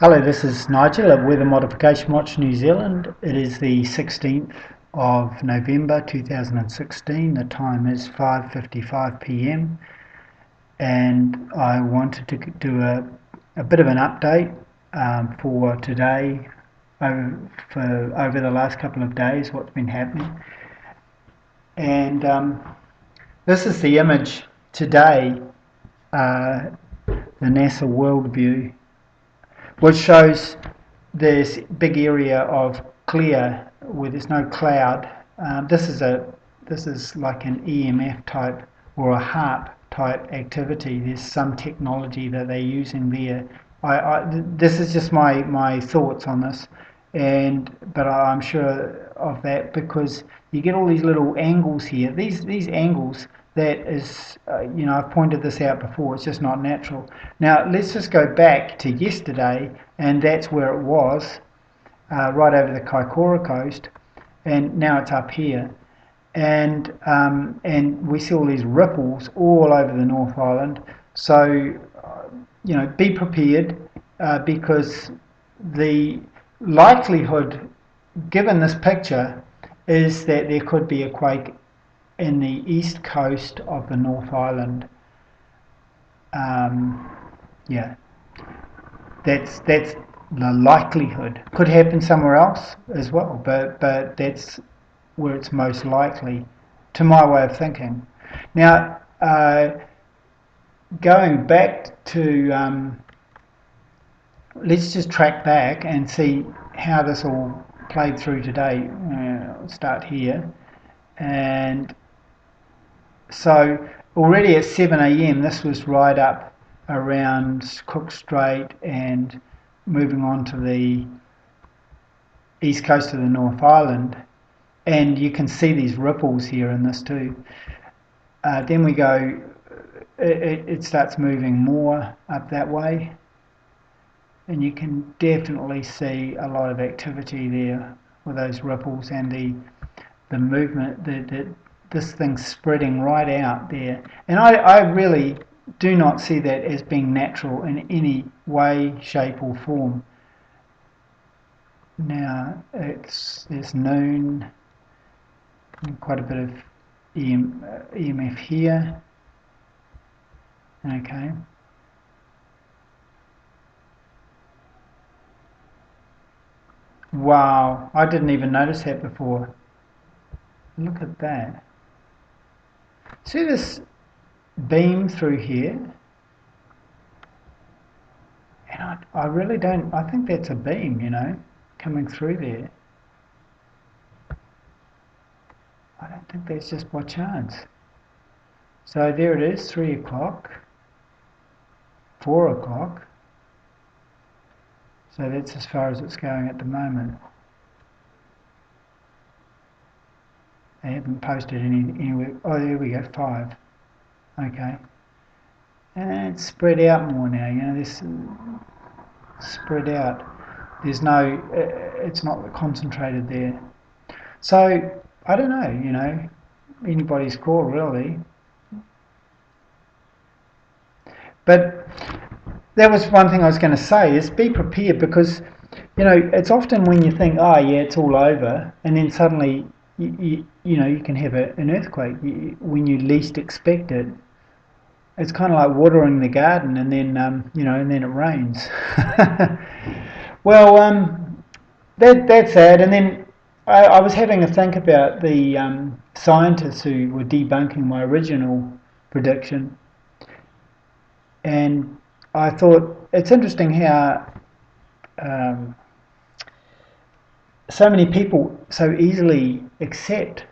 Hello, this is Nigel at Weather Modification Watch New Zealand. It is the 16th of November 2016. The time is 5:55 p.m. and I wanted to do a bit of an update for today, over the last couple of days, what's been happening. And this is the image today, the NASA World View, which shows this big area of clear where there's no cloud. This is like an EMF type or a HARP type activity. There's some technology that they're using there. This is just my thoughts on this, but I'm sure of that because you get all these little angles here. These angles, that is, I've pointed this out before. It's just not natural. Now let's just go back to yesterday, and that's where it was, right over the Kaikoura coast, and now it's up here, and we see all these ripples all over the North Island. So be prepared, because the likelihood, given this picture, is that there could be a quake in the east coast of the North Island. Yeah, that's the likelihood. Could happen somewhere else as well, but that's where it's most likely, to my way of thinking. Now, going back to, let's just track back and see how this all played through today. I'll start here, and so already at 7 a.m. this was right up around Cook Strait and moving on to the east coast of the North Island, and you can see these ripples here in this too. Then we go, it starts moving more up that way, and you can definitely see a lot of activity there with those ripples and the movement, this thing spreading right out there. And I really do not see that as being natural in any way, shape or form. Now it's noon, quite a bit of EMF here. Okay. Wow, I didn't even notice that before. Look at that. See this beam through here? And I really don't, I think that's a beam, coming through there. I don't think that's just by chance. So there it is, 3 o'clock, 4 o'clock. So that's as far as it's going at the moment. They haven't posted anywhere. Oh, there we go, 5. Okay. And it's spread out more now, this spread out. There's no, it's not concentrated there. So, I don't know, anybody's call really. But that was one thing I was going to say, is be prepared, because it's often when you think, oh yeah, it's all over, and then suddenly you can have an earthquake when you least expect it. It's kind of like watering the garden, and then and then it rains. Well, that's sad. And then I was having a think about the scientists who were debunking my original prediction, and I thought it's interesting how so many people so easily accept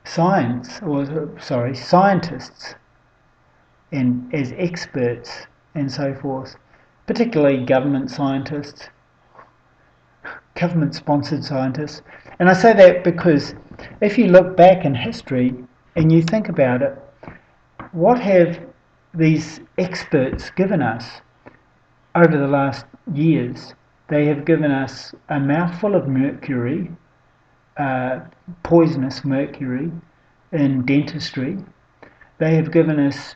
scientists and as experts and so forth, particularly government scientists, government-sponsored scientists. And I say that because if you look back in history and you think about it, what have these experts given us over the last years? They have given us a mouthful of mercury, poisonous mercury, in dentistry. They have given us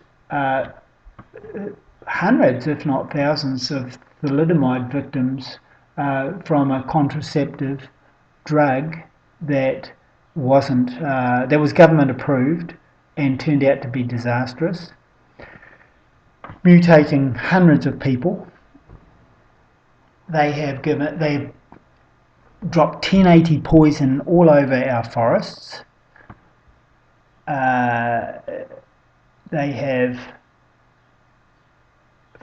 hundreds, if not thousands, of thalidomide victims from a contraceptive drug that was government approved and turned out to be disastrous, mutating hundreds of people. They have dropped 1080 poison all over our forests. They have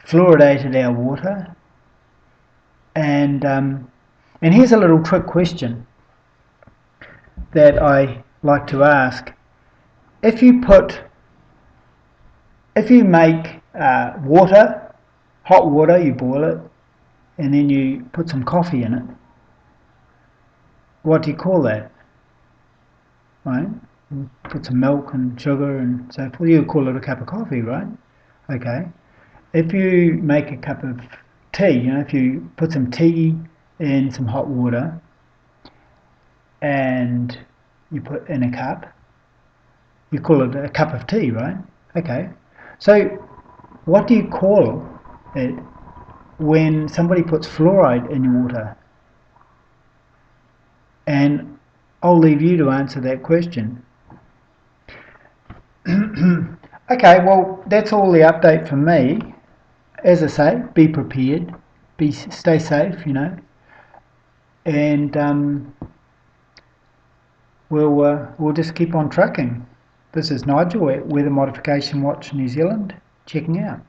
fluoridated our water. And here's a little trick question that I like to ask. If you make water, hot water, you boil it, and then you put some coffee in it, what do you call that? Right? You put some milk and sugar and so forth. You call it a cup of coffee, right? Okay. If you make a cup of tea, if you put some tea in some hot water and you put in a cup, you call it a cup of tea, right? Okay. So what do you call it when somebody puts fluoride in your water? And I'll leave you to answer that question. Okay, well, that's all the update from me. As I say, be prepared, stay safe, and we'll just keep on trucking. This is Nigel at Weather Modification Watch New Zealand, checking out.